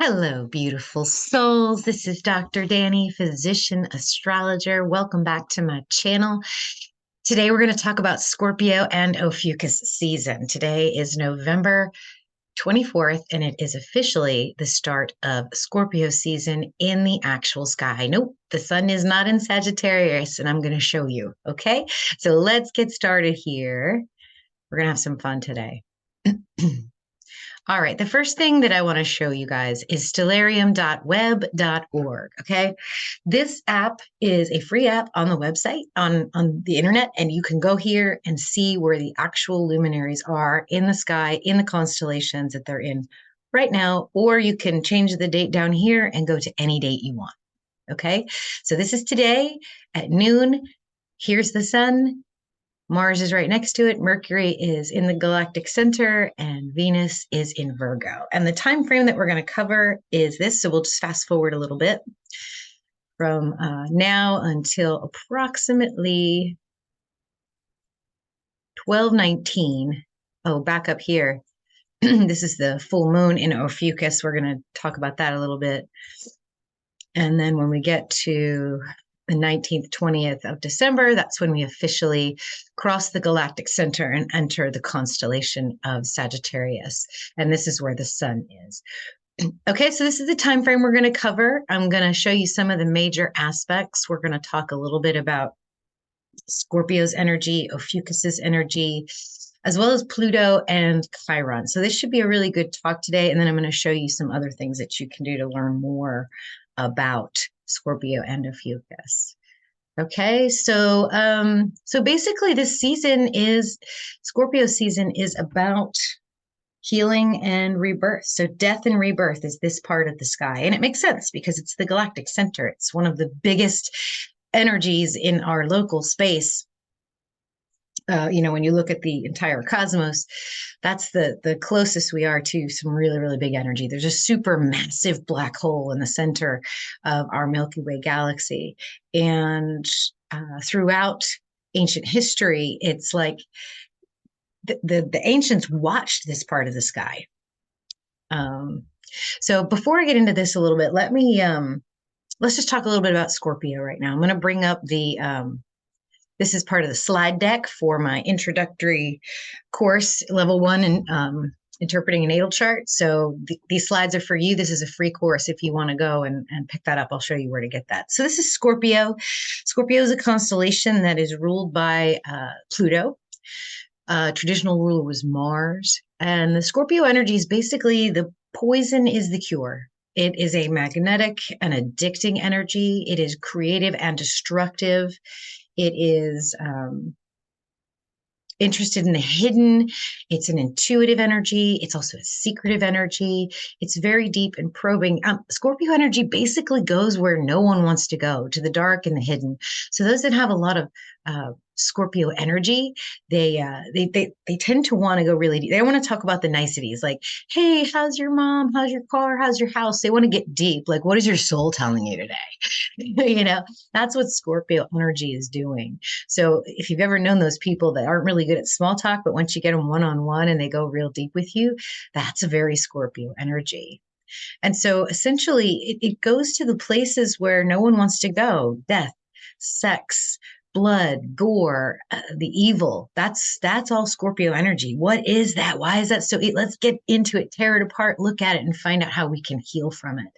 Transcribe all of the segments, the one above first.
Hello, beautiful souls. This is Dr. Danny, physician astrologer. Welcome back to my channel. Today, we're going to talk about Scorpio and Ophiuchus season. Today is November 24th, and it is officially the start of Scorpio season in the actual sky. Nope, the sun is not in Sagittarius, and I'm going to show you. Okay, so let's get started here. We're going to have some fun today. All right, the first thing that I want to show you guys is stellarium.web.org. Okay, this app is a free app on the website, on the internet, and you can go here and see where the actual luminaries are in the sky, in the constellations that they're in right now, or you can change the date down here and go to any date you want. Okay, so this is today at noon. Here's the sun. Mars is right next to it. Mercury is in the Galactic Center, and Venus is in Virgo. And the time frame that we're going to cover is this. So we'll just fast forward a little bit from now until approximately 12:19. Oh, back up here. This is the full moon in Ophiuchus. We're going to talk about that a little bit. And then when we get to the 19th, 20th of December, that's when we officially cross the Galactic Center and enter the constellation of Sagittarius. And this is where the sun is. Okay, so this is the time frame we're going to cover. I'm going to show you some of the major aspects. We're going to talk a little bit about Scorpio's energy, Ophiuchus's energy, as well as Pluto and Chiron. So this should be a really good talk today. And then I'm going to show you some other things that you can do to learn more about Scorpio and Ophiuchus. Okay, so basically this season is Scorpio season is about healing and rebirth. So death and rebirth is this part of the sky. And it makes sense because it's the galactic center. It's one of the biggest energies in our local space. When you look at the entire cosmos, that's the closest we are to some really, really big energy. There's a super massive black hole in the center of our Milky Way galaxy. And throughout ancient history, it's like the ancients watched this part of the sky. So before I get into this a little bit, let's just talk a little bit about Scorpio right now. I'm going to bring up this is part of the slide deck for my introductory course, level 1 in interpreting a natal chart. So these slides are for you. This is a free course. If you want to go and pick that up, I'll show you where to get that. So this is Scorpio. Scorpio is a constellation that is ruled by Pluto. Traditional ruler was Mars. And the Scorpio energy is basically the poison is the cure. It is a magnetic and addicting energy. It is creative and destructive. It is interested in the hidden. It's an intuitive energy. It's also a secretive energy. It's very deep and probing. Scorpio energy basically goes where no one wants to go, to the dark and the hidden. So those that have a lot of Scorpio energy, they tend to want to go really deep. They want to talk about the niceties, like, hey, how's your mom? How's your car? How's your house? They want to get deep. Like, what is your soul telling you today? That's what Scorpio energy is doing. So if you've ever known those people that aren't really good at small talk, but once you get them one-on-one and they go real deep with you, that's a very Scorpio energy. And so essentially it goes to the places where no one wants to go: death, sex, blood, gore, the evil. That's all Scorpio energy. What is that? Why is that so? Let's get into it, tear it apart, look at it, and find out how we can heal from it.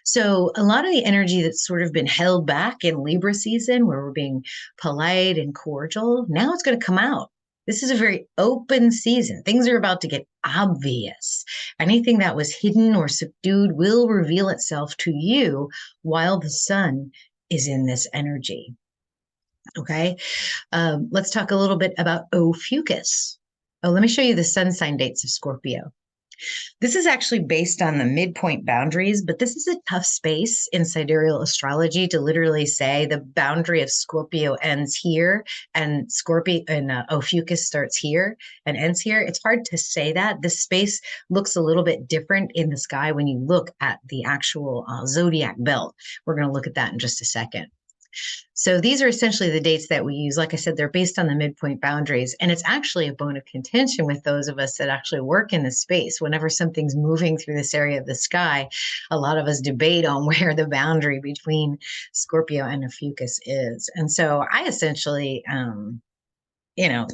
So a lot of the energy that's sort of been held back in Libra season, where we're being polite and cordial, now it's going to come out. This is a very open season. Things are about to get obvious. Anything that was hidden or subdued will reveal itself to you while the sun is in this energy. Okay, let's talk a little bit about Ophiuchus. Oh, let me show you the sun sign dates of Scorpio. This is actually based on the midpoint boundaries, but this is a tough space in sidereal astrology to literally say the boundary of Scorpio ends here and Scorpio and Ophiuchus starts here and ends here. It's hard to say that. This space looks a little bit different in the sky when you look at the actual zodiac belt. We're going to look at that in just a second. So these are essentially the dates that we use. Like I said, they're based on the midpoint boundaries. And it's actually a bone of contention with those of us that actually work in this space. Whenever something's moving through this area of the sky, a lot of us debate on where the boundary between Scorpio and Ophiuchus is. And so I essentially,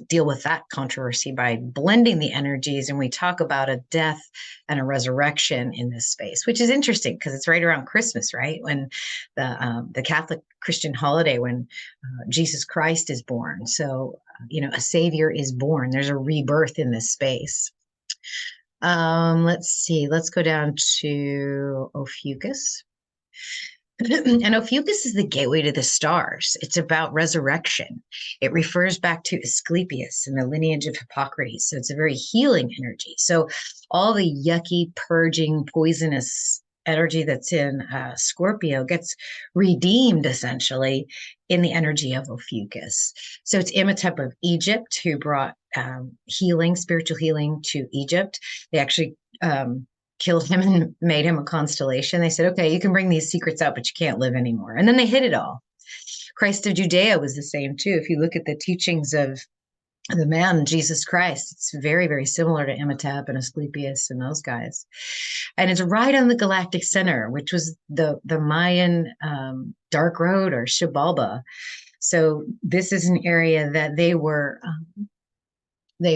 deal with that controversy by blending the energies. And we talk about a death and a resurrection in this space, which is interesting because it's right around Christmas, right? When the Catholic Christian holiday, when Jesus Christ is born. So, a savior is born. There's a rebirth in this space. Let's see. Let's go down to Ophiuchus. And Ophiuchus is the gateway to the stars. It's about resurrection. It refers back to Asclepius and the lineage of Hippocrates. So it's a very healing energy. So all the yucky, purging, poisonous energy that's in Scorpio gets redeemed essentially in the energy of Ophiuchus. So it's Imhotep of Egypt who brought healing, spiritual healing to Egypt. They actually killed him and made him a constellation. They said, okay, you can bring these secrets out, but you can't live anymore. And then they hid it all. Christ of Judea was the same too. If you look at the teachings of the man, Jesus Christ, it's very, very similar to Imhotep and Asclepius and those guys. And it's right on the Galactic Center, which was the Mayan dark road or Xibalba. So this is an area that they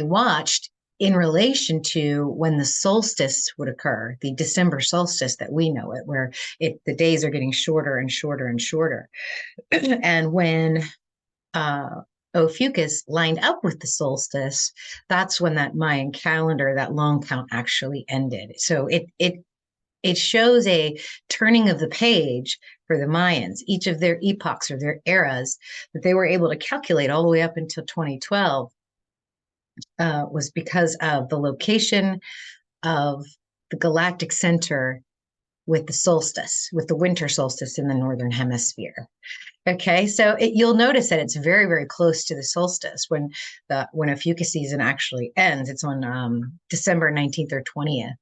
watched in relation to when the solstice would occur, the December solstice that we know it, where the days are getting shorter and shorter and shorter. And when Ophiuchus lined up with the solstice, that's when that Mayan calendar, that long count actually ended. So it shows a turning of the page for the Mayans, each of their epochs or their eras that they were able to calculate all the way up until 2012. Was because of the location of the Galactic Center with the solstice, with the winter solstice in the Northern Hemisphere. Okay, so you'll notice that it's very, very close to the solstice when Ophiuchus season actually ends. It's on December 19th or 20th,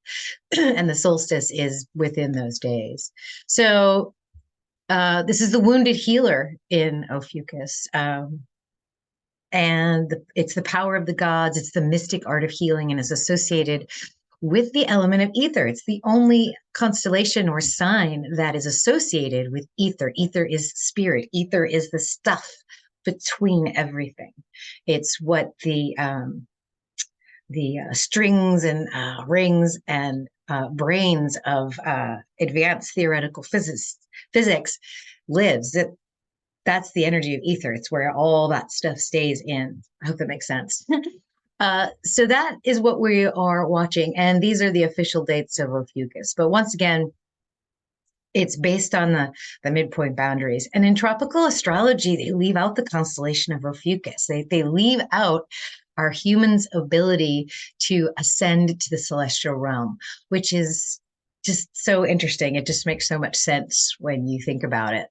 and the solstice is within those days. So this is the wounded healer in Ophiuchus. And it's the power of the gods. It's the mystic art of healing and is associated with the element of ether. It's the only constellation or sign that is associated with ether. Ether is spirit. Ether is the stuff between everything. It's what the strings and rings and brains of advanced theoretical physics lives. That's the energy of ether. It's where all that stuff stays in. I hope that makes sense. So that is what we are watching. And these are the official dates of Ophiuchus. But once again, it's based on the midpoint boundaries. And in tropical astrology, they leave out the constellation of Ophiuchus. They leave out our humans' ability to ascend to the celestial realm, which is just so interesting. It just makes so much sense when you think about it.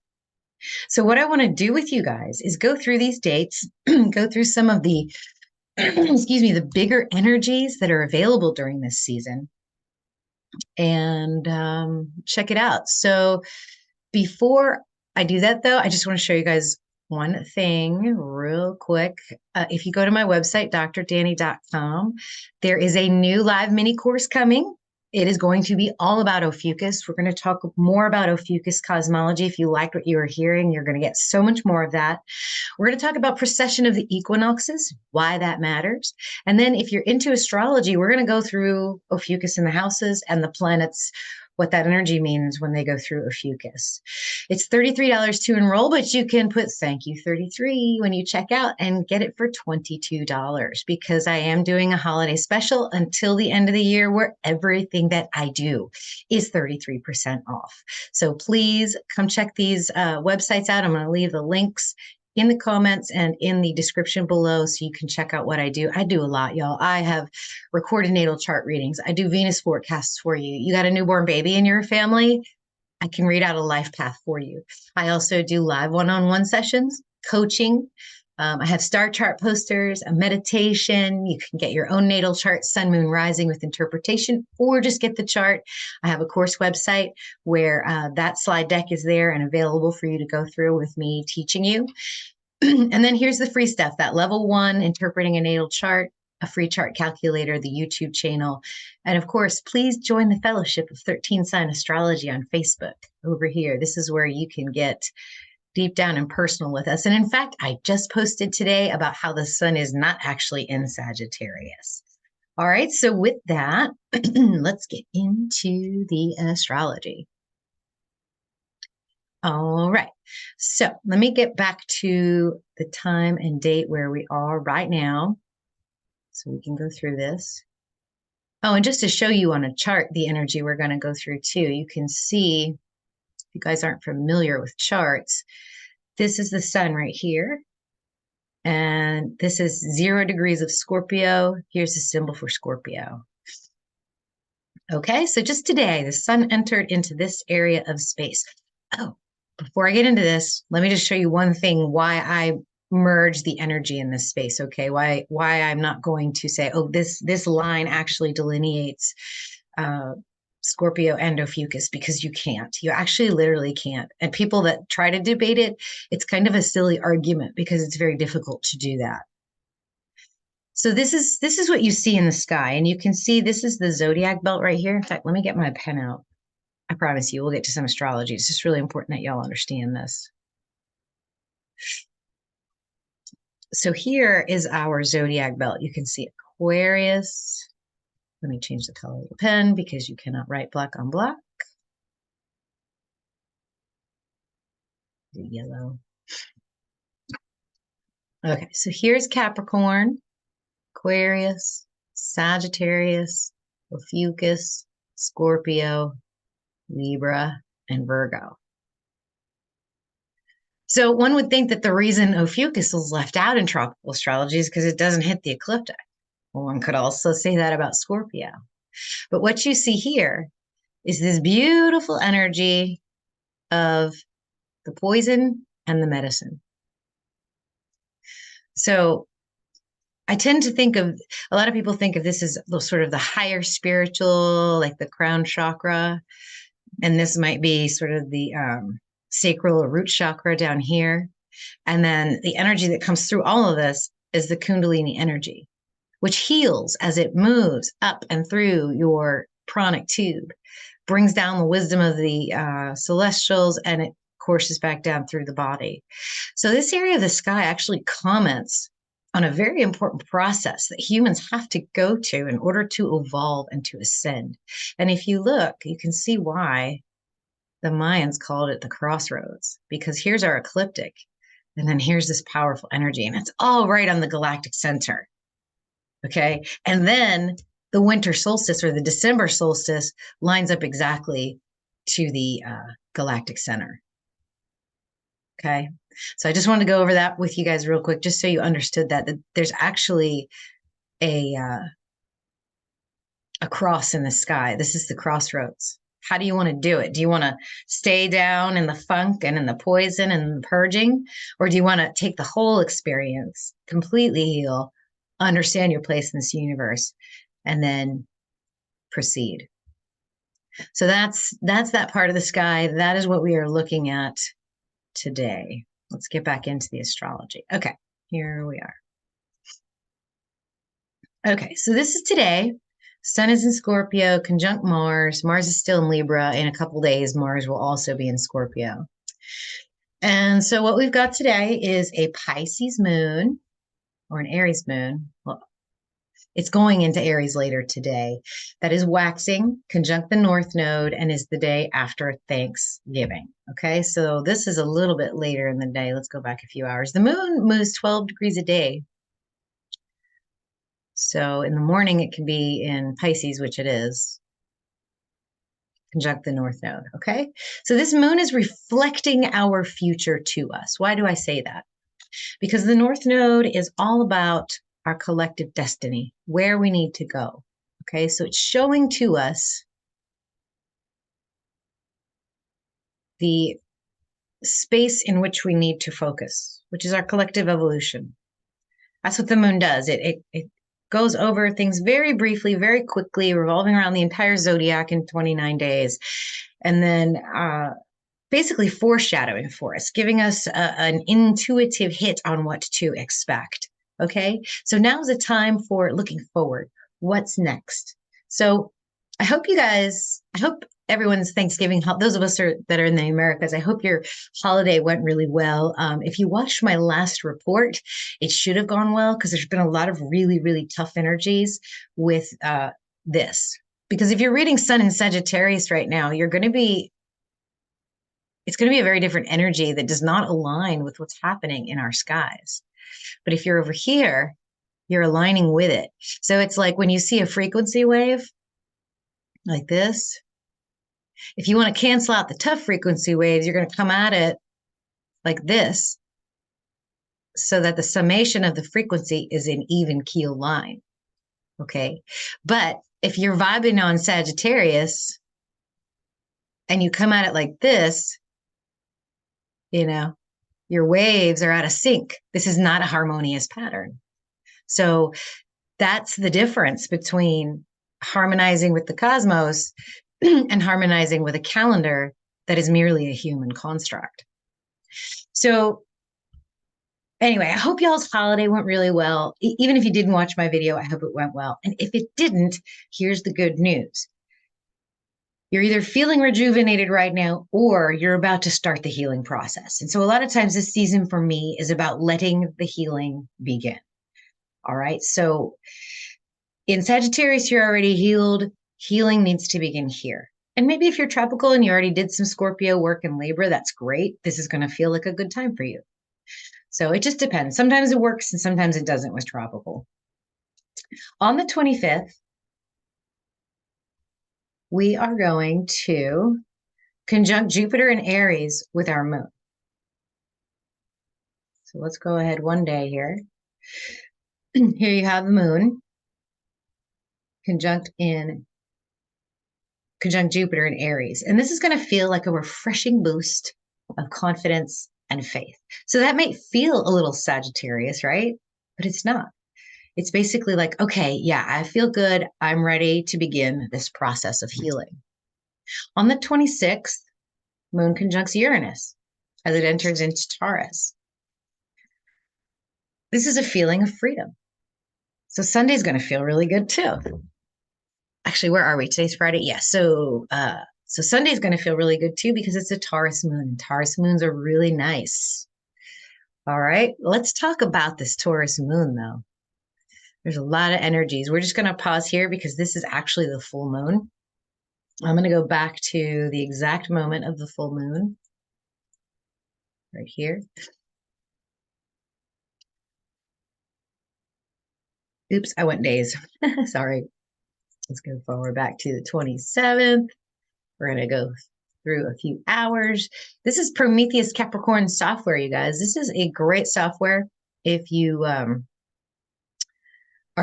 So what I want to do with you guys is go through these dates, go through some of the, the bigger energies that are available during this season and check it out. So before I do that though, I just want to show you guys one thing real quick. If you go to my website, drdanny.com, there is a new live mini course coming. It is going to be all about Ophiuchus. We're going to talk more about Ophiuchus cosmology. If you liked what you were hearing, you're going to get so much more of that. We're going to talk about precession of the equinoxes, why that matters. And then if you're into astrology, we're going to go through Ophiuchus in the houses and the planets, what that energy means when they go through Ophiuchus. It's $33 to enroll, but you can put thank you 33 when you check out and get it for $22 because I am doing a holiday special until the end of the year where everything that I do is 33% off. So please come check these websites out. I'm going to leave the links in the comments and in the description below so you can check out what I do. I do a lot, y'all. I have recorded natal chart readings. I do Venus forecasts for you. You got a newborn baby in your family? I can read out a life path for you. I also do live one-on-one sessions, coaching, I have star chart posters, a meditation. You can get your own natal chart, sun, moon, rising with interpretation, or just get the chart. I have a course website where that slide deck is there and available for you to go through with me teaching you. And then here's the free stuff, that level 1, interpreting a natal chart, a free chart calculator, the YouTube channel. And of course, please join the Fellowship of 13 Sign Astrology on Facebook over here. This is where you can get deep down and personal with us. And in fact, I just posted today about how the sun is not actually in Sagittarius. All right, so with that, let's get into the astrology. All right, so let me get back to the time and date where we are right now so we can go through this. Oh, and just to show you on a chart the energy we're going to go through too, you can see, if you guys aren't familiar with charts, this is the sun right here. And this is 0 degrees of Scorpio. Here's the symbol for Scorpio. Okay, so just today, the sun entered into this area of space. Oh, before I get into this, let me just show you one thing why I merge the energy in this space, okay? Why I'm not going to say, oh, this line actually delineates Scorpio and Ophiuchus, because you can't. You actually literally can't. And people that try to debate it, it's kind of a silly argument because it's very difficult to do that. So this is what you see in the sky. And you can see this is the zodiac belt right here. In fact, let me get my pen out. I promise you, we'll get to some astrology. It's just really important that y'all understand this. So here is our zodiac belt. You can see Aquarius. Let me change the color of the pen because you cannot write black on black. Do yellow. Okay, so here's Capricorn, Aquarius, Sagittarius, Ophiuchus, Scorpio, Libra, and Virgo. So one would think that the reason Ophiuchus is left out in tropical astrology is because it doesn't hit the ecliptic. Well, one could also say that about Scorpio. But what you see here is this beautiful energy of the poison and the medicine. So I tend to think of, a lot of people think of this as sort of the higher spiritual, like the crown chakra. And this might be sort of the sacral or root chakra down here. And then the energy that comes through all of this is the Kundalini energy, which heals as it moves up and through your pranic tube, brings down the wisdom of the celestials, and it courses back down through the body. So this area of the sky actually comments on a very important process that humans have to go to in order to evolve and to ascend. And if you look, you can see why the Mayans called it the crossroads, because here's our ecliptic, and then here's this powerful energy, and it's all right on the galactic center. Okay. And then the winter solstice or the December solstice lines up exactly to the galactic center. Okay. So I just wanted to go over that with you guys real quick, just so you understood that there's actually a cross in the sky. This is the crossroads. How do you want to do it? Do you want to stay down in the funk and in the poison and the purging? Or do you want to take the whole experience, completely heal, understand your place in this universe, and then proceed? So that's that part of the sky. That is what we are looking at today. Let's get back into the astrology. Okay, here we are. Okay, so this is today. Sun is in Scorpio, conjunct Mars. Mars is still in Libra. In a couple days, Mars will also be in Scorpio. And so what we've got today is a Pisces moon or an Aries moon. Well, it's going into Aries later today. That is waxing, conjunct the North Node, and is the day after Thanksgiving. Okay, so this is a little bit later in the day. Let's go back a few hours. The moon moves 12 degrees a day. So in the morning, it can be in Pisces, which it is, conjunct the North Node, okay? So this moon is reflecting our future to us. Why do I say that? Because the North Node is all about our collective destiny, where we need to go, okay? So it's showing to us the space in which we need to focus. which is our collective evolution. That's what the moon does. It goes over things very briefly, very quickly, revolving around the entire zodiac in 29 days. And then basically foreshadowing for us, giving us an intuitive hit on what to expect. Okay. So now's the time for looking forward. What's next? So I hope everyone's Thanksgiving, those of us that are in the Americas, I hope your holiday went really well. If you watched my last report, it should have gone well because there's been a lot of really, really tough energies with this. Because if you're reading Sun in Sagittarius right now, it's going to be a very different energy that does not align with what's happening in our skies. But if you're over here, you're aligning with it. So it's like when you see a frequency wave like this, if you want to cancel out the tough frequency waves, you're going to come at it like this so that the summation of the frequency is an even keel line. Okay. But if you're vibing on Sagittarius and you come at it like this, your waves are out of sync. This is not a harmonious pattern. So that's the difference between harmonizing with the cosmos and harmonizing with a calendar that is merely a human construct. So anyway, I hope y'all's holiday went really well. Even if you didn't watch my video, I hope it went well. And if it didn't, here's the good news. You're either feeling rejuvenated right now or you're about to start the healing process. And so a lot of times this season for me is about letting the healing begin. All right. So in Sagittarius, you're already healed. Healing needs to begin here. And maybe if you're tropical and you already did some Scorpio work in Libra, that's great. This is going to feel like a good time for you. So it just depends. Sometimes it works and sometimes it doesn't with tropical. On the 25th, we are going to conjunct Jupiter and Aries with our moon. So let's go ahead one day here. Here you have the moon conjunct Jupiter and Aries. And this is going to feel like a refreshing boost of confidence and faith. So that may feel a little Sagittarius, right? But it's not. It's basically like, okay, yeah, I feel good. I'm ready to begin this process of healing. On the 26th, moon conjuncts Uranus as it enters into Taurus. This is a feeling of freedom. So Sunday's going to feel really good too. Actually, where are we? Today's Friday. Yeah. So Sunday's going to feel really good too because it's a Taurus moon. Taurus moons are really nice. All right. Let's talk about this Taurus moon though. There's a lot of energies. We're just going to pause here because this is actually the full moon. I'm going to go back to the exact moment of the full moon right here. Oops, I went days. Sorry. Let's go forward back to the 27th. We're going to go through a few hours. This is Prometheus Capricorn software, you guys. This is a great software if you are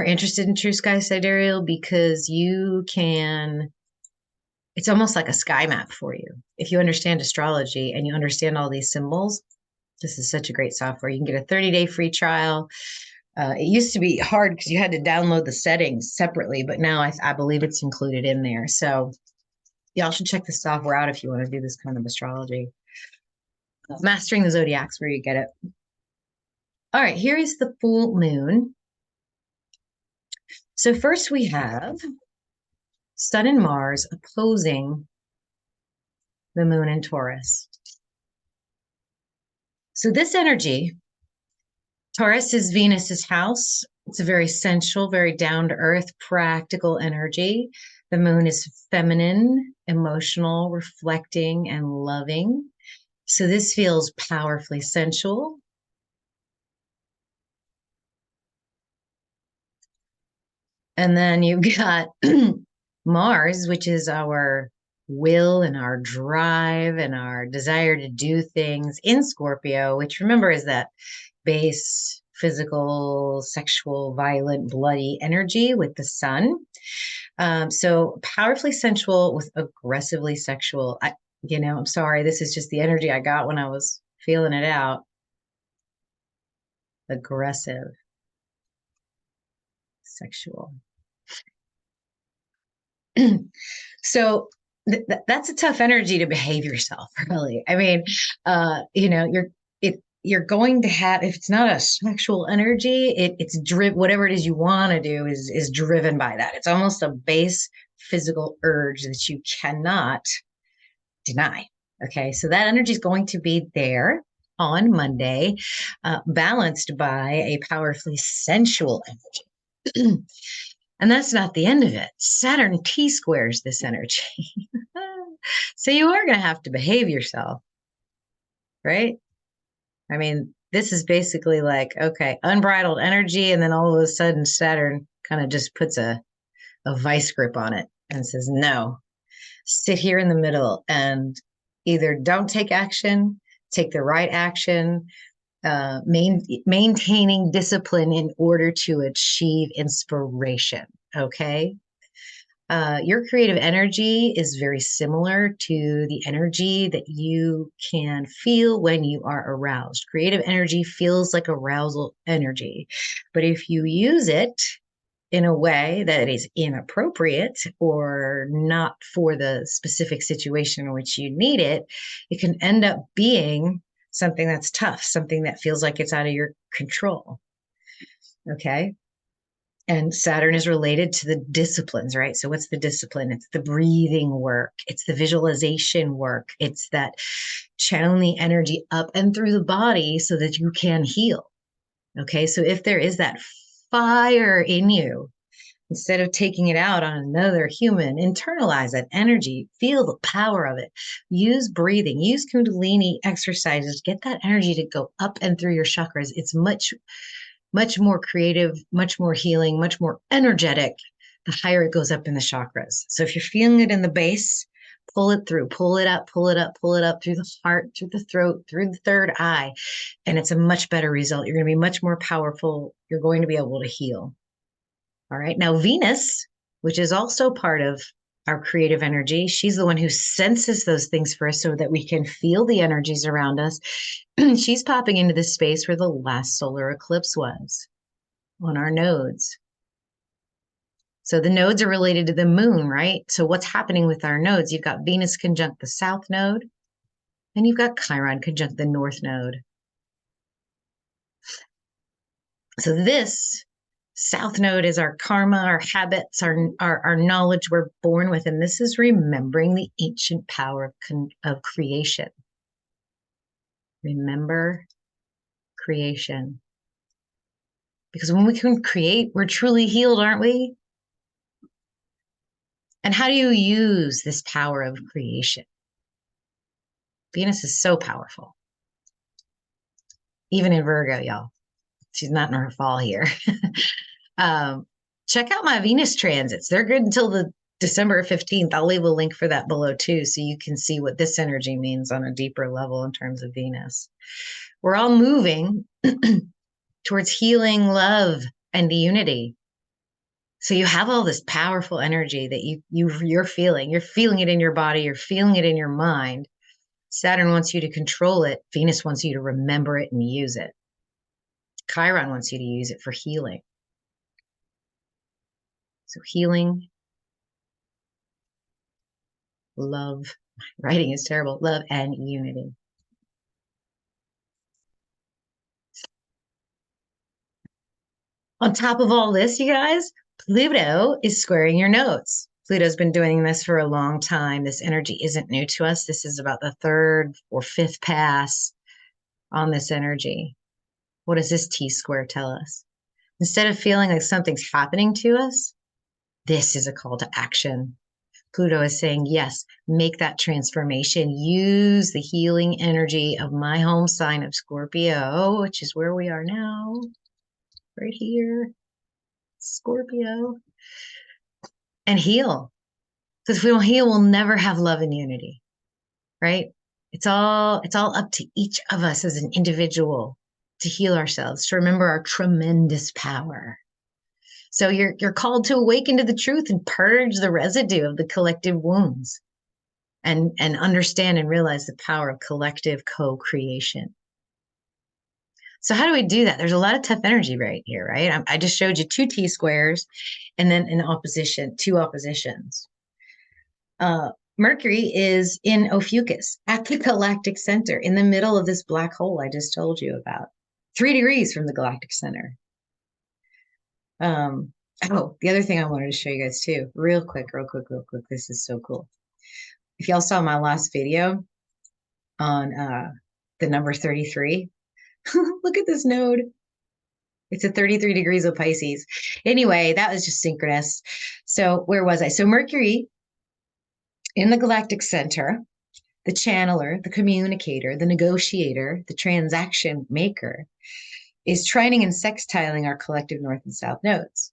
interested in True Sky Sidereal because it's almost like a sky map for you. If you understand astrology and you understand all these symbols, this is such a great software. You can get a 30-day free trial. It used to be hard because you had to download the settings separately, but now I believe it's included in there. So y'all should check this software out if you want to do this kind of astrology. Mastering the Zodiacs, where you get it. All right, here is the full moon. So first we have Sun and Mars opposing the moon in Taurus. So this energy, Taurus is Venus's house. It's a very sensual, very down-to-earth, practical energy. The moon is feminine, emotional, reflecting, and loving. So this feels powerfully sensual. And then you've got Mars, which is our will and our drive and our desire to do things in Scorpio, which remember is that base, physical, sexual, violent, bloody energy with the sun. So powerfully sensual with aggressively sexual. I'm sorry, this is just the energy I got when I was feeling it out. aggressive, sexual. So that's a tough energy to behave yourself, really. I mean, you're going to have, if it's not a sexual energy, it's driven, whatever it is you want to do is driven by that. It's almost a base physical urge that you cannot deny. Okay, so that energy is going to be there on Monday, balanced by a powerfully sensual energy. And that's not the end of it. Saturn T squares this energy. So you are going to have to behave yourself, right? I mean, this is basically like, okay, unbridled energy. And then all of a sudden, Saturn kind of just puts a vice grip on it and says, no, sit here in the middle and either don't take action, take the right action, maintaining discipline in order to achieve inspiration. Okay. Your creative energy is very similar to the energy that you can feel when you are aroused. Creative energy feels like arousal energy, but if you use it in a way that is inappropriate or not for the specific situation in which you need it, it can end up being something that's tough, something that feels like it's out of your control. Okay. And Saturn is related to the disciplines, right? So what's the discipline? It's the breathing work. It's the visualization work. It's that channeling the energy up and through the body so that you can heal. Okay. So if there is that fire in you, instead of taking it out on another human, internalize that energy, feel the power of it. Use breathing, use Kundalini exercises, get that energy to go up and through your chakras. It's much more creative, much more healing, much more energetic, the higher it goes up in the chakras. So if you're feeling it in the base, pull it through, pull it up, pull it up, pull it up through the heart, through the throat, through the third eye. And it's a much better result. You're going to be much more powerful. You're going to be able to heal. All right. Now, Venus, which is also part of our creative energy, she's the one who senses those things for us so that we can feel the energies around us. She's popping into this space where the last solar eclipse was on our nodes. So the nodes are related to the moon, right? So what's happening with our nodes? You've got Venus conjunct the south node, and you've got Chiron conjunct the north node. So this south node is our karma, our habits, our knowledge we're born with. And this is remembering the ancient power of creation. Remember creation. Because when we can create, we're truly healed, aren't we? And how do you use this power of creation? Venus is so powerful. Even in Virgo, y'all. She's not in her fall here. Check out my Venus transits. They're good until the December 15th. I'll leave a link for that below too, so you can see what this energy means on a deeper level in terms of Venus. We're all moving towards healing, love, and unity. So you have all this powerful energy that you're feeling. You're feeling it in your body. You're feeling it in your mind. Saturn wants you to control it. Venus wants you to remember it and use it. Chiron wants you to use it for healing. So healing, love, writing is terrible, love and unity. On top of all this, you guys, Pluto is squaring your nodes. Pluto's been doing this for a long time. This energy isn't new to us. This is about the third or fifth pass on this energy. What does this T-square tell us? Instead of feeling like something's happening to us, this is a call to action. Pluto is saying, yes, make that transformation. Use the healing energy of my home sign of Scorpio, which is where we are now, right here, Scorpio, and heal. Because if we don't heal, we'll never have love and unity, right? It's all up to each of us as an individual to heal ourselves, to remember our tremendous power. So you're called to awaken to the truth and purge the residue of the collective wounds and understand and realize the power of collective co-creation. So how do we do that? There's a lot of tough energy right here, right? I just showed you two T-squares and then an opposition, two oppositions. Mercury is in Ophiuchus at the Galactic Center in the middle of this black hole I just told you about, 3 degrees from the Galactic Center. Oh, the other thing I wanted to show you guys too, real quick. This is so cool. If y'all saw my last video on the number 33, look at this node. It's at 33 degrees of Pisces. Anyway, that was just synchronous. So where was I? So Mercury in the Galactic Center, the channeler, the communicator, the negotiator, the transaction maker, is trining and sextiling our collective north and south nodes.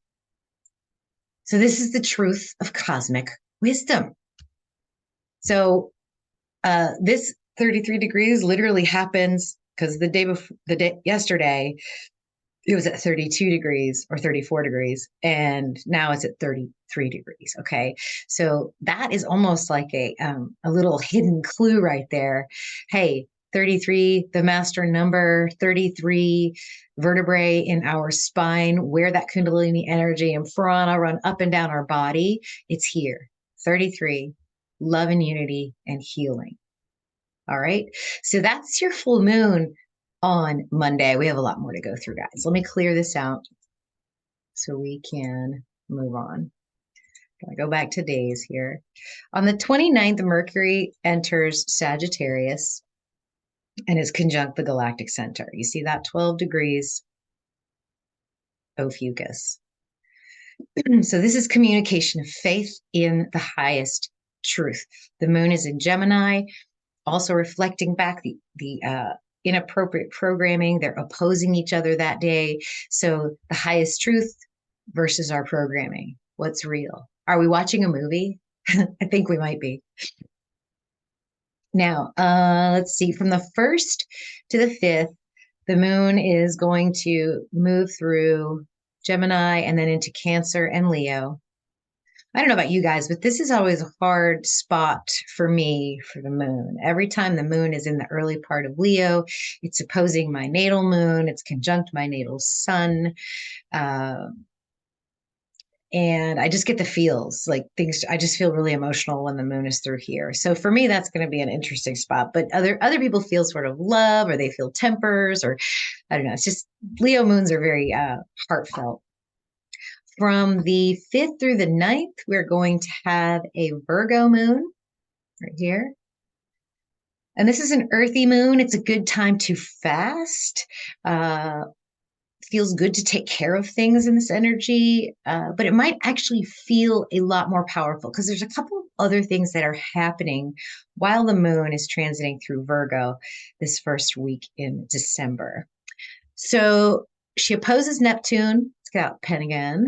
So this is the truth of cosmic wisdom. So this 33 degrees literally happens because yesterday, it was at 32 degrees or 34 degrees, and now it's at 33 degrees. Okay. So that is almost like a little hidden clue right there. Hey, 33, the master number, 33 vertebrae in our spine, where that Kundalini energy and prana run up and down our body. It's here. 33, love and unity and healing. All right. So that's your full moon on Monday. We have a lot more to go through, guys. Let me clear this out so we can move on. I go back to days here. On the 29th, Mercury enters Sagittarius and is conjunct the Galactic Center. You see that 12 degrees Ophiuchus. So this is communication of faith in the highest truth. The moon is in Gemini, also reflecting back the inappropriate programming. They're opposing each other that day. So the highest truth versus our programming. What's real? Are we watching a movie? I think we might be. Now, let's see. From the 1st to the 5th, the moon is going to move through Gemini and then into Cancer and Leo. I don't know about you guys, but this is always a hard spot for me for the moon. Every time the moon is in the early part of Leo, it's opposing my natal moon, it's conjunct my natal sun. And I just get the feels like things, I just feel really emotional when the moon is through here. So for me, that's going to be an interesting spot. But other people feel sort of love, or they feel tempers, or I don't know. It's just Leo moons are very heartfelt. From the 5th through the 9th, we're going to have a Virgo moon right here. And this is an earthy moon. It's a good time to fast. Feels good to take care of things in this energy, but it might actually feel a lot more powerful because there's a couple of other things that are happening while the moon is transiting through Virgo this first week in December. So she opposes Neptune. Let's get out pen again.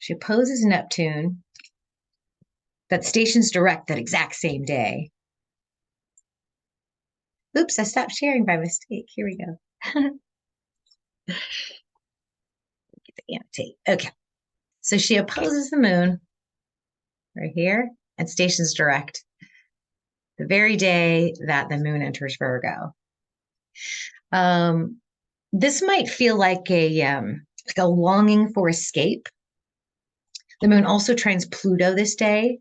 She opposes Neptune. That stations direct that exact same day. Oops, I stopped sharing by mistake. Here we go. Get the annotate. Okay. So she opposes the moon right here and stations direct the very day that the moon enters Virgo. This might feel like a longing for escape. The moon also trines Pluto this day.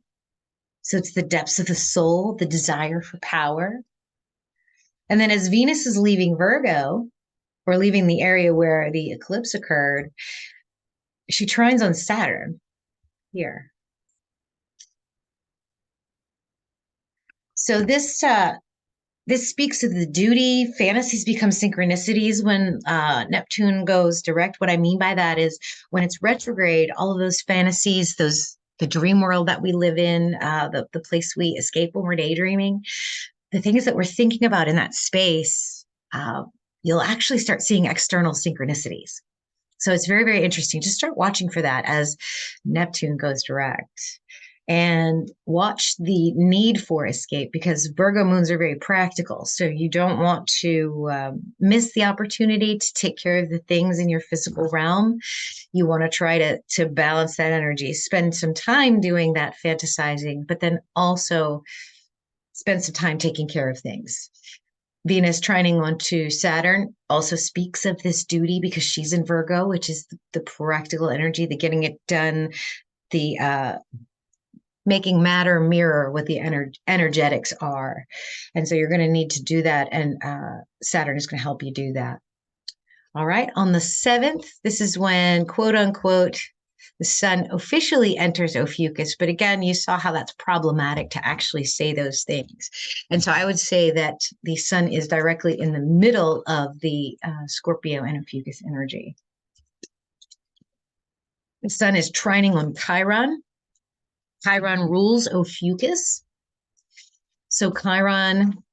So it's the depths of the soul, the desire for power. And then as Venus is leaving Virgo, or leaving the area where the eclipse occurred, she trines on Saturn here. So this speaks of the duty. Fantasies become synchronicities when Neptune goes direct. What I mean by that is when it's retrograde, all of those fantasies, the dream world that we live in, the place we escape when we're daydreaming, the things that we're thinking about in that space, you'll actually start seeing external synchronicities. So it's very, very interesting. Just start watching for that as Neptune goes direct. And watch the need for escape, because Virgo moons are very practical. So you don't want to miss the opportunity to take care of the things in your physical realm. You want to try to balance that energy, spend some time doing that fantasizing, but then also spend some time taking care of things. Venus trining onto Saturn also speaks of this duty because she's in Virgo, which is the practical energy, the getting it done, the making matter mirror what the energetics are. And so you're going to need to do that. And Saturn is going to help you do that. All right. On the 7th, this is when, quote unquote, the sun officially enters Ophiuchus. But again, you saw how that's problematic to actually say those things. And so I would say that the sun is directly in the middle of the Scorpio and Ophiuchus energy. The sun is trining on Chiron. Chiron rules Ophiuchus. So Chiron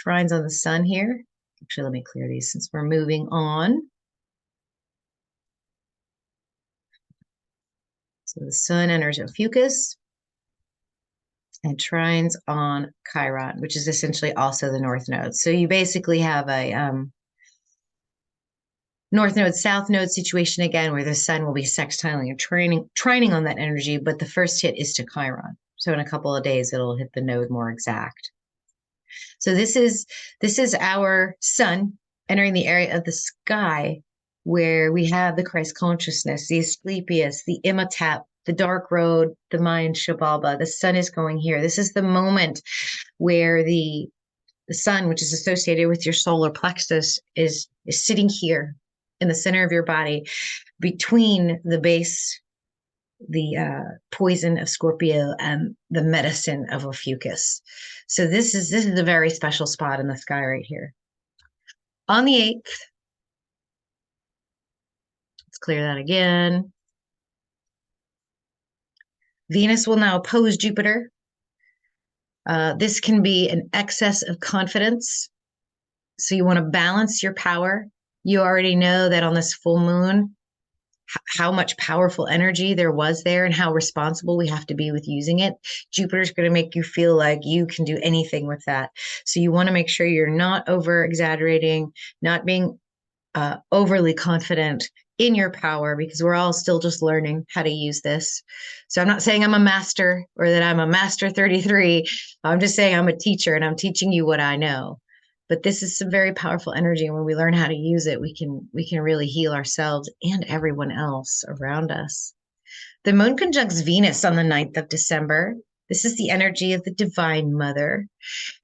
trines on the sun here. Actually, let me clear these since we're moving on. So the sun enters Ophiuchus and trines on Chiron, which is essentially also the north node. So you basically have a north node, south node situation again, where the sun will be sextiling and trining on that energy, but the first hit is to Chiron. So in a couple of days, it'll hit the node more exact. So this is our sun entering the area of the sky where we have the Christ consciousness, the Asclepius, the Imhotep, the dark road, the Mayan Xibalba. The sun is going here. This is the moment where the sun, which is associated with your solar plexus, is sitting here in the center of your body between the base, the poison of Scorpio, and the medicine of Ophiuchus. So this is a very special spot in the sky right here. On the 8th, let's clear that again. Venus will now oppose Jupiter. This can be an excess of confidence. So you want to balance your power. You already know that on this full moon, how much powerful energy there was there and how responsible we have to be with using it. Jupiter's going to make you feel like you can do anything with that. So you want to make sure you're not over exaggerating, not being overly confident in your power, because we're all still just learning how to use this. So I'm not saying I'm a master or that I'm a master 33. I'm just saying I'm a teacher and I'm teaching you what I know. But this is some very powerful energy. And when we learn how to use it, we can really heal ourselves and everyone else around us. The moon conjuncts Venus on the 9th of December. This is the energy of the Divine Mother.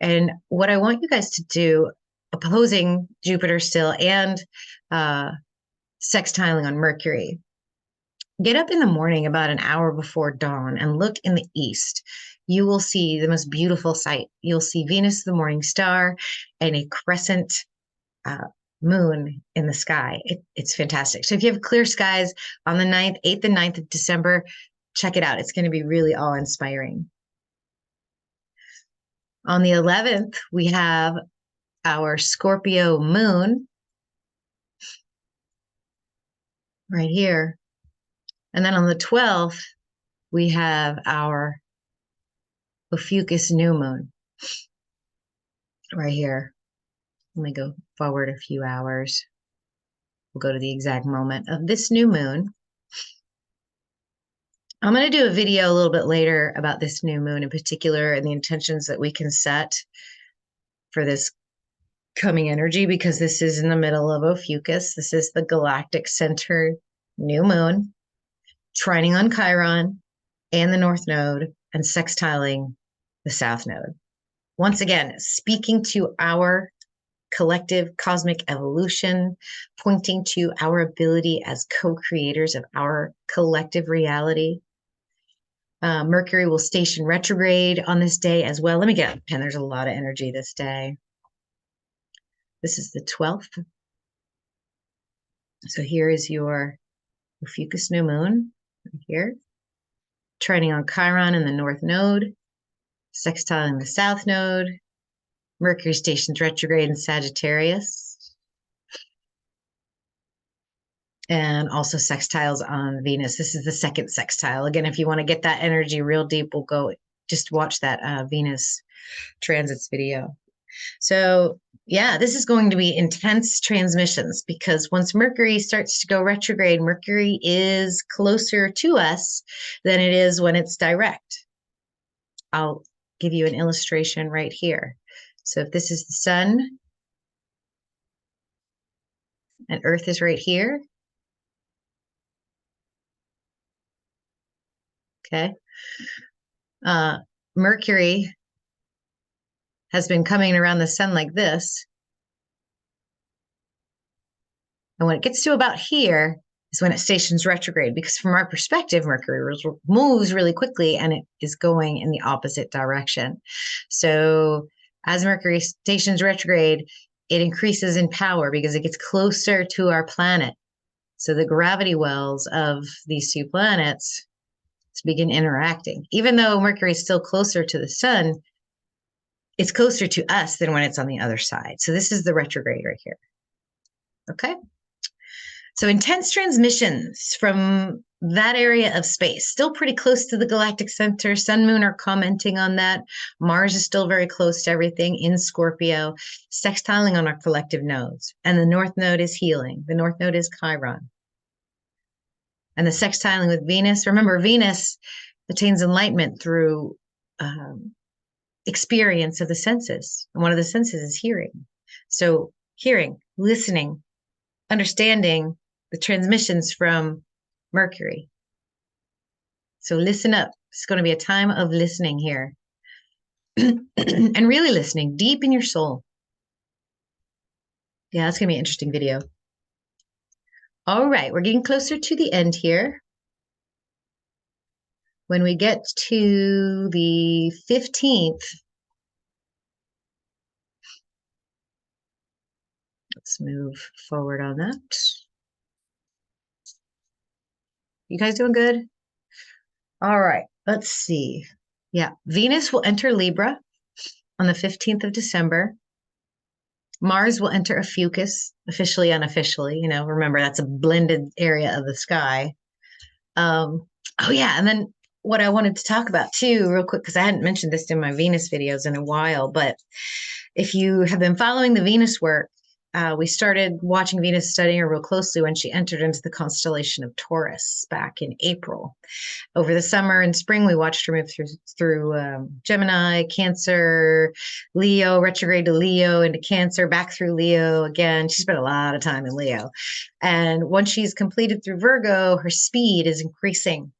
And what I want you guys to do, opposing Jupiter still and sextiling on Mercury, get up in the morning about an hour before dawn and look in the east. You will see the most beautiful sight. You'll see Venus, the morning star, and a crescent moon in the sky. It's fantastic. So if you have clear skies on the 9th, 8th, and 9th of December, check it out. It's going to be really awe-inspiring. On the 11th, we have our Scorpio moon right here. And then on the 12th, we have our Ophiuchus new moon right here. Let me go forward a few hours. We'll go to the exact moment of this new moon. I'm going to do a video a little bit later about this new moon in particular and the intentions that we can set for this coming energy, because this is in the middle of Ophiuchus. This is the Galactic Center new moon, trining on Chiron and the North Node and sextiling the South Node. Once again, speaking to our collective cosmic evolution, pointing to our ability as co-creators of our collective reality. Mercury will station retrograde on this day as well. Let me get a pen. There's a lot of energy this day. This is the 12th. So here is your Ophiuchus new moon right here, trining on Chiron in the North Node, sextiling the South Node. Mercury stations retrograde in Sagittarius, and also sextiles on Venus. This is the second sextile. Again, if you want to get that energy real deep, we'll go just watch that Venus transits video. So yeah, this is going to be intense transmissions, because once Mercury starts to go retrograde, Mercury is closer to us than it is when it's direct. I'll give you an illustration right here. So if this is the sun and Earth is right here. Okay. Mercury has been coming around the sun like this. And when it gets to about here is when it stations retrograde, because from our perspective, Mercury moves really quickly and it is going in the opposite direction. So as Mercury stations retrograde, it increases in power because it gets closer to our planet. So the gravity wells of these two planets begin interacting. Even though Mercury is still closer to the sun, it's closer to us than when it's on the other side. So this is the retrograde right here. Okay. So intense transmissions from that area of space, still pretty close to the galactic center. Sun, moon are commenting on that. Mars is still very close to everything in Scorpio, sextiling on our collective nodes. And the north node is healing. The north node is Chiron. And the sextiling with Venus, remember, Venus attains enlightenment through experience of the senses. And one of the senses is hearing. So hearing, listening, understanding the transmissions from Mercury. So listen up. It's going to be a time of listening here. And really listening deep in your soul. Yeah, it's going to be an interesting video. All right, we're getting closer to the end here. When we get to the 15th, let's move forward on that. You guys doing good? All right, let's see. Yeah, Venus will enter Libra on the 15th of December. Mars will enter Ophiuchus, officially, unofficially. You know, remember, that's a blended area of the sky. Oh, yeah. And then what I wanted to talk about too, real quick, because I hadn't mentioned this in my Venus videos in a while, but if you have been following the Venus work, we started watching Venus, studying her real closely when she entered into the constellation of Taurus back in April. Over the summer and spring, we watched her move through Gemini, Cancer, Leo, retrograde to Leo, into Cancer, back through Leo again. She spent a lot of time in Leo. And once she's completed through Virgo, her speed is increasing.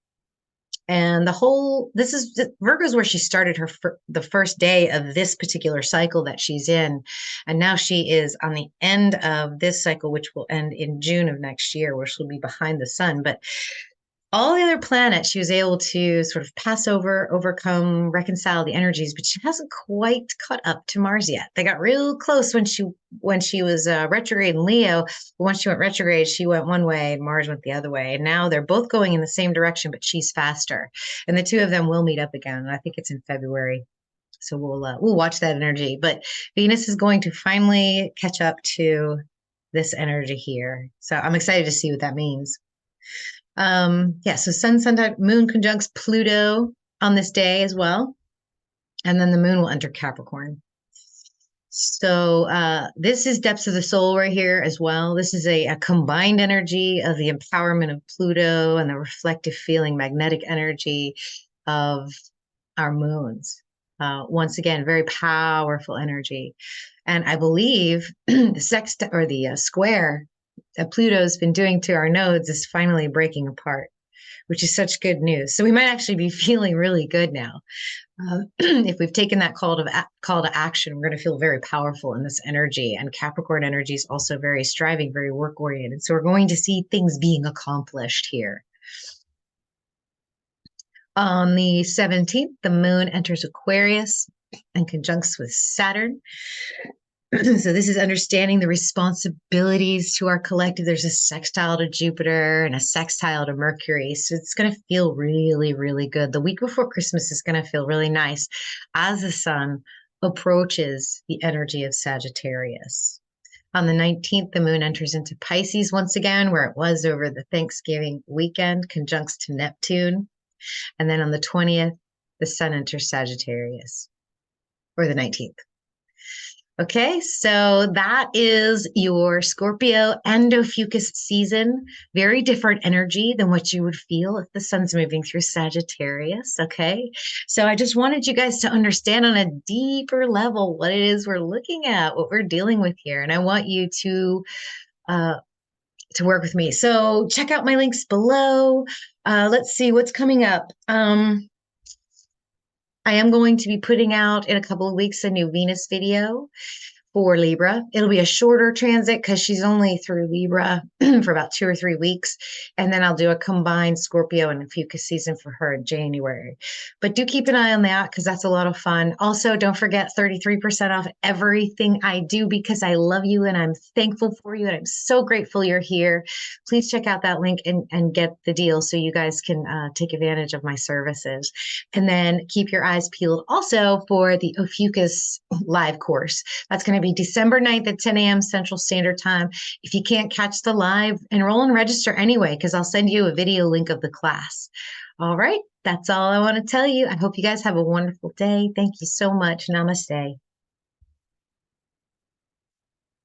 And Virgo is where she started the first day of this particular cycle that she's in. And now she is on the end of this cycle, which will end in June of next year, where she'll be behind the sun. But all the other planets, she was able to sort of pass over, overcome, reconcile the energies, but she hasn't quite caught up to Mars yet. They got real close when she was retrograde in Leo. But once she went retrograde, she went one way and Mars went the other way. And now they're both going in the same direction, but she's faster. And the two of them will meet up again. And I think it's in February. So we'll watch that energy. But Venus is going to finally catch up to this energy here. So I'm excited to see what that means. So sun, moon conjuncts Pluto on this day as well. And then the moon will enter Capricorn. So this is depths of the soul right here as well. This is a combined energy of the empowerment of Pluto and the reflective feeling magnetic energy of our moons. Once again, very powerful energy. And I believe the square that Pluto's been doing to our nodes is finally breaking apart, which is such good news. So we might actually be feeling really good now. If we've taken that call to action, we're going to feel very powerful in this energy. And Capricorn energy is also very striving, very work oriented. So we're going to see things being accomplished here. On the 17th, the moon enters Aquarius and conjuncts with Saturn. So this is understanding the responsibilities to our collective. There's a sextile to Jupiter and a sextile to Mercury. So it's going to feel really, really good. The week before Christmas is going to feel really nice as the sun approaches the energy of Sagittarius. On the 19th, the moon enters into Pisces once again, where it was over the Thanksgiving weekend, conjuncts to Neptune. And then on the 20th, the sun enters Sagittarius, or the 19th. Okay, so that is your Scorpio and Ophiuchus season. Very different energy than what you would feel if the sun's moving through Sagittarius, okay? So I just wanted you guys to understand on a deeper level what it is we're looking at, what we're dealing with here. And I want you to to work with me. So check out my links below. Let's see what's coming up. I am going to be putting out in a couple of weeks a new Venus video for Libra. It'll be a shorter transit because she's only through Libra for about 2 or 3 weeks. And then I'll do a combined Scorpio and Ophiuchus season for her in January. But do keep an eye on that because that's a lot of fun. Also, don't forget 33% off everything I do because I love you and I'm thankful for you. And I'm so grateful you're here. Please check out that link and get the deal so you guys can take advantage of my services. And then keep your eyes peeled also for the Ophiuchus live course. That's going to be December 9th at 10 a.m. Central Standard Time. If you can't catch the live, enroll and register anyway, because I'll send you a video link of the class. All right, that's all I want to tell you. I hope you guys have a wonderful day. Thank you so much. Namaste.